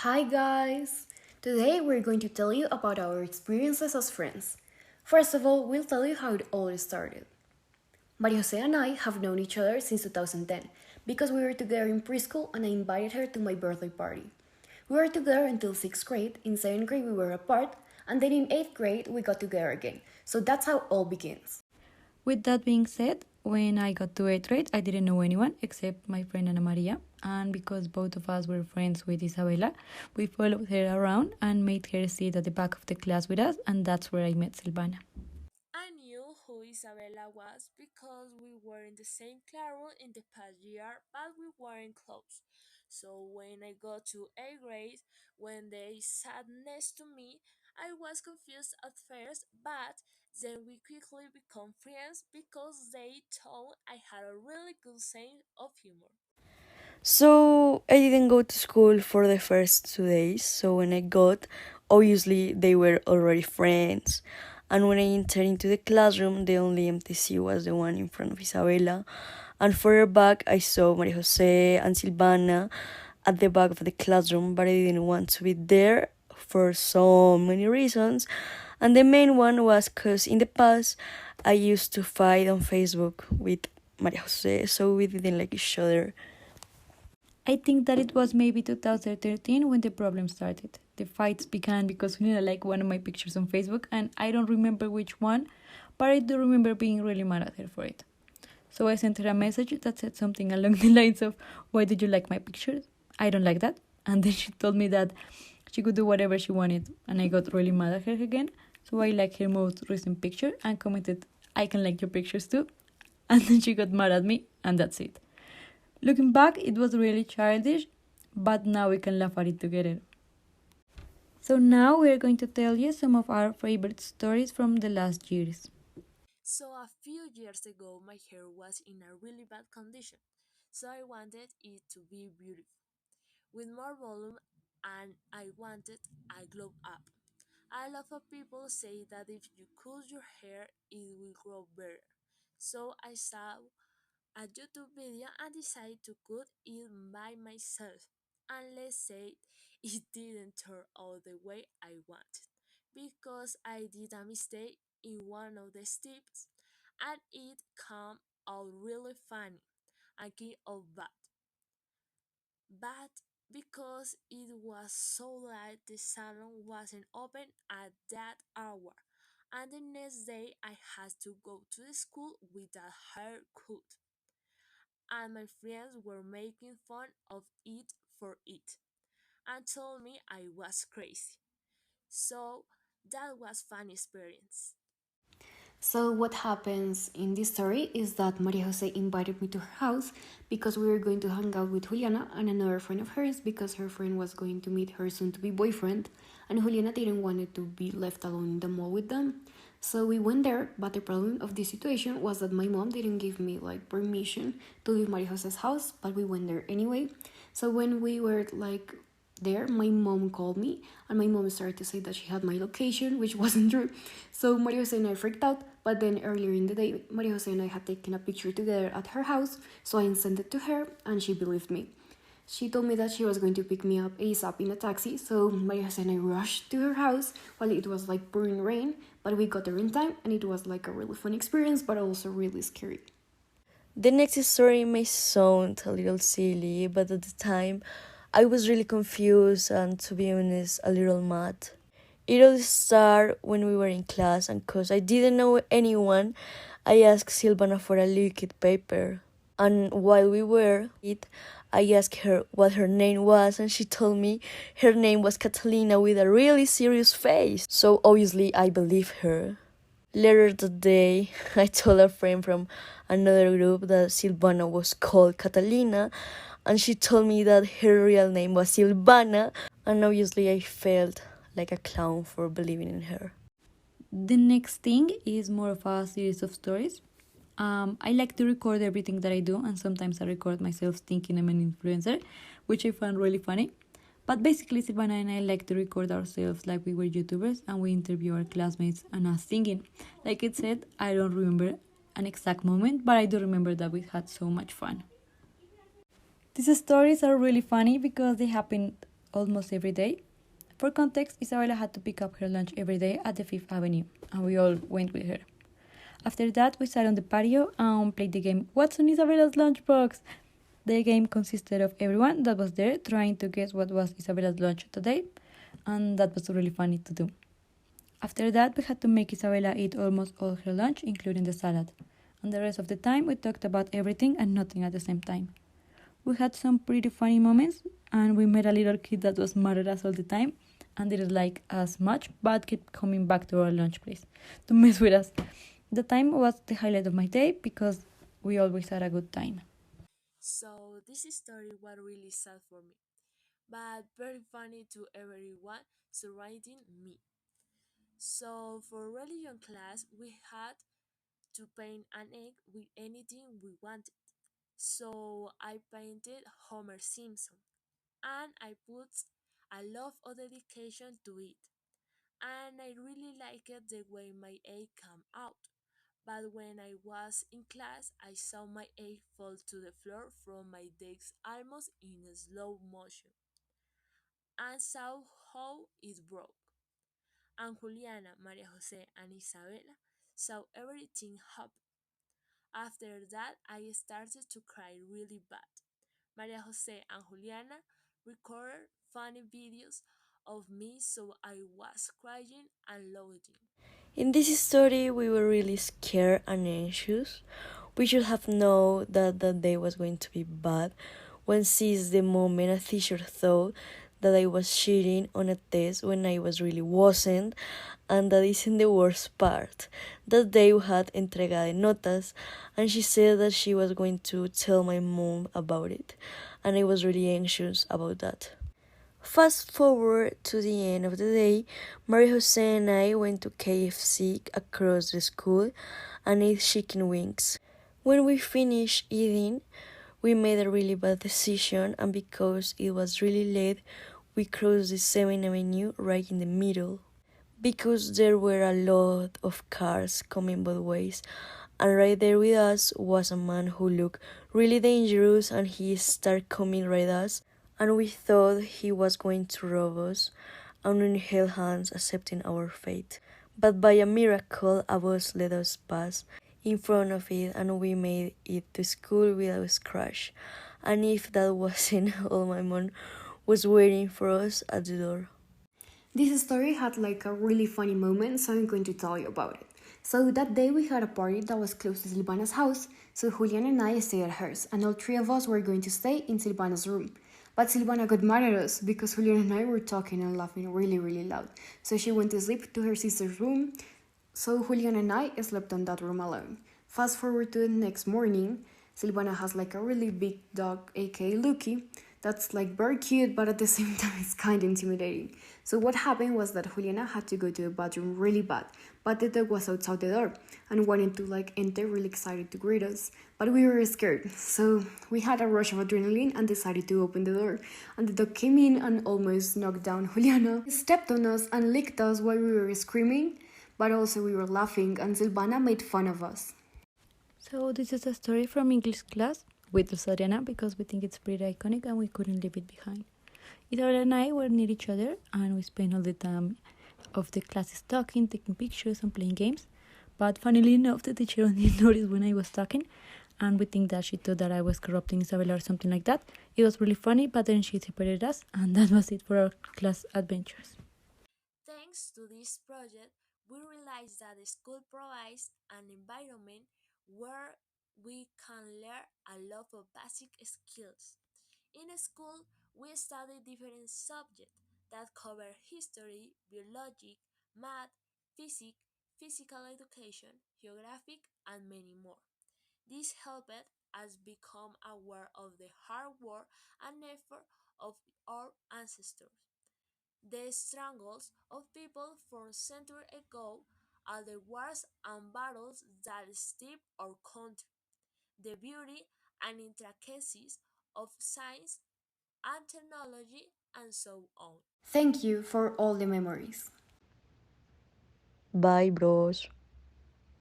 Hi guys! Today we're going to tell you about our experiences as friends. First of all, we'll tell you how it all started. Maria Jose and I have known each other since 2010 because we were together in preschool and I invited her to my birthday party. We were together until 6th grade, in 7th grade we were apart, and then in 8th grade we got together again. So that's how all begins. With that being said, when I got to 8th grade, I didn't know anyone except my friend Ana Maria. And because both of us were friends with Isabella, we followed her around and made her sit at the back of the class with us, and that's where I met Silvana. I knew who Isabella was because we were in the same classroom in the past year, but we weren't close. So when I got to 8th grade, when they sat next to me, I was confused at first, but then we quickly became friends because they thought I had a really good sense of humor. So I didn't go to school for the first 2 days. So when I got, obviously they were already friends. And when I entered into the classroom, the only empty seat was the one in front of Isabella. And further back, I saw Maria Jose and Silvana at the back of the classroom, but I didn't want to be there for so many reasons. And the main one was because in the past, I used to fight on Facebook with Maria Jose, so we didn't like each other. I think that it was maybe 2013 when the problem started. The fights began because Juliana liked one of my pictures on Facebook, and I don't remember which one, but I do remember being really mad at her for it. So I sent her a message that said something along the lines of, "Why did you like my pictures? I don't like that." And then she told me that she could do whatever she wanted, and I got really mad at her again. So I liked her most recent picture and commented, "I can like your pictures too." And then she got mad at me, and that's it. Looking back, it was really childish, but now we can laugh at it together. So now we are going to tell you some of our favorite stories from the last years. So a few years ago, my hair was in a really bad condition, so I wanted it to be beautiful, with more volume, and I wanted a glow up. A lot of people say that if you cut your hair, it will grow better. So I saw a YouTube video and decided to cut it by myself. And let's say it didn't turn out the way I wanted because I did a mistake in one of the steps and it came out really funny and kind of bad. But because it was so late, the salon wasn't open at that hour, and the next day I had to go to the school with a haircut, and my friends were making fun of it for it and told me I was crazy. So that was fun experience. So what happens in this story is that Maria Jose invited me to her house because we were going to hang out with Juliana and another friend of hers because her friend was going to meet her soon-to-be boyfriend and Juliana didn't want it to be left alone in the mall with them. So we went there, but the problem of this situation was that my mom didn't give me like permission to leave Maria Jose's house, but we went there anyway. So when we were like there, my mom called me and my mom started to say that she had my location, which wasn't true. So Maria Jose and I freaked out, but then earlier in the day, Maria Jose and I had taken a picture together at her house, so I sent it to her and she believed me. She told me that she was going to pick me up ASAP in a taxi, so Maria Jose and I rushed to her house while it was like pouring rain, but we got there in time and it was like a really fun experience, but also really scary. The next story may sound a little silly, but at the time, I was really confused and, to be honest, a little mad. It all started when we were in class, and because I didn't know anyone, I asked Silvana for a liquid paper. And while we were it, I asked her what her name was, and she told me her name was Catalina with a really serious face. So obviously, I believed her. Later that day, I told a friend from another group that Silvana was called Catalina, and she told me that her real name was Silvana, and obviously I felt like a clown for believing in her. The next thing is more of a series of stories. I like to record everything that I do, and sometimes I record myself thinking I'm an influencer, which I find really funny. But basically, Silvana and I like to record ourselves like we were YouTubers, and we interview our classmates and us singing. Like it said, I don't remember an exact moment, but I do remember that we had so much fun. These stories are really funny because they happened almost every day. For context, Isabella had to pick up her lunch every day at the Fifth Avenue, and we all went with her. After that, we sat on the patio and played the game What's on Isabella's lunchbox? The game consisted of everyone that was there trying to guess what was Isabella's lunch today, and that was really funny to do. After that, we had to make Isabella eat almost all her lunch, including the salad. And the rest of the time, we talked about everything and nothing at the same time. We had some pretty funny moments, and we met a little kid that was mad at us all the time and didn't like us much, but kept coming back to our lunch place to mess with us. The time was the highlight of my day because we always had a good time. So this story was really sad for me, but very funny to everyone surrounding me. So for religion class, we had to paint an egg with anything we wanted. So I painted Homer Simpson and I put a lot of dedication to it. And I really liked the way my egg came out. But when I was in class, I saw my egg fall to the floor from my desk almost in slow motion and saw how it broke. And Juliana, Maria Jose, and Isabela saw everything happen. After that, I started to cry really bad. Maria Jose and Juliana recorded funny videos of me, so I was crying and laughing. In this story, we were really scared and anxious. We should have known that that day was going to be bad when seized the moment a teacher thought that I was cheating on a test when I was really wasn't, and that isn't the worst part. That day we had entrega de notas, and she said that she was going to tell my mom about it, and I was really anxious about that. Fast forward to the end of the day, Maria Jose and I went to KFC across the school and ate chicken wings. When we finished eating, we made a really bad decision, and because it was really late, we crossed the 7th Avenue right in the middle. Because there were a lot of cars coming both ways, and right there with us was a man who looked really dangerous, and he started coming right at us, and we thought he was going to rob us, and we held hands accepting our fate. But by a miracle, a bus let us pass in front of it, and we made it to school without a scratch. And if that wasn't all, my mom was waiting for us at the door. This story had like a really funny moment, so I'm going to tell you about it. So that day we had a party that was close to Silvana's house, so Julian and I stayed at hers, and all three of us were going to stay in Silvana's room. But Silvana got mad at us because Julian and I were talking and laughing really, really loud. So she went to sleep to her sister's room, so Julian and I slept on that room alone. Fast forward to the next morning, Silvana has like a really big dog, aka Lucky, that's like very cute, but at the same time it's kind of intimidating. So what happened was that Juliana had to go to the bathroom really bad, but the dog was outside the door and wanted to like enter really excited to greet us, but we were scared. So we had a rush of adrenaline and decided to open the door, and the dog came in and almost knocked down Juliana. He stepped on us and licked us while we were screaming, but also we were laughing and Silvana made fun of us. So this is a story from English class with Adriana because we think it's pretty iconic and we couldn't leave it behind. Isabel and I were near each other and we spent all the time of the classes talking, taking pictures and playing games. But funnily enough, the teacher only noticed when I was talking, and we think that she thought that I was corrupting Isabella or something like that. It was really funny, but then she separated us, and that was it for our class adventures. Thanks to this project, we realized that the school provides an environment where we can learn a lot of basic skills. In school, we study different subjects that cover history, biology, math, physics, physical education, geography, and many more. This helped us become aware of the hard work and effort of our ancestors, the struggles of people from centuries ago, all the wars and battles that steeped our country, the beauty and intricacies of science and technology, and so on. Thank you for all the memories. Bye, bros.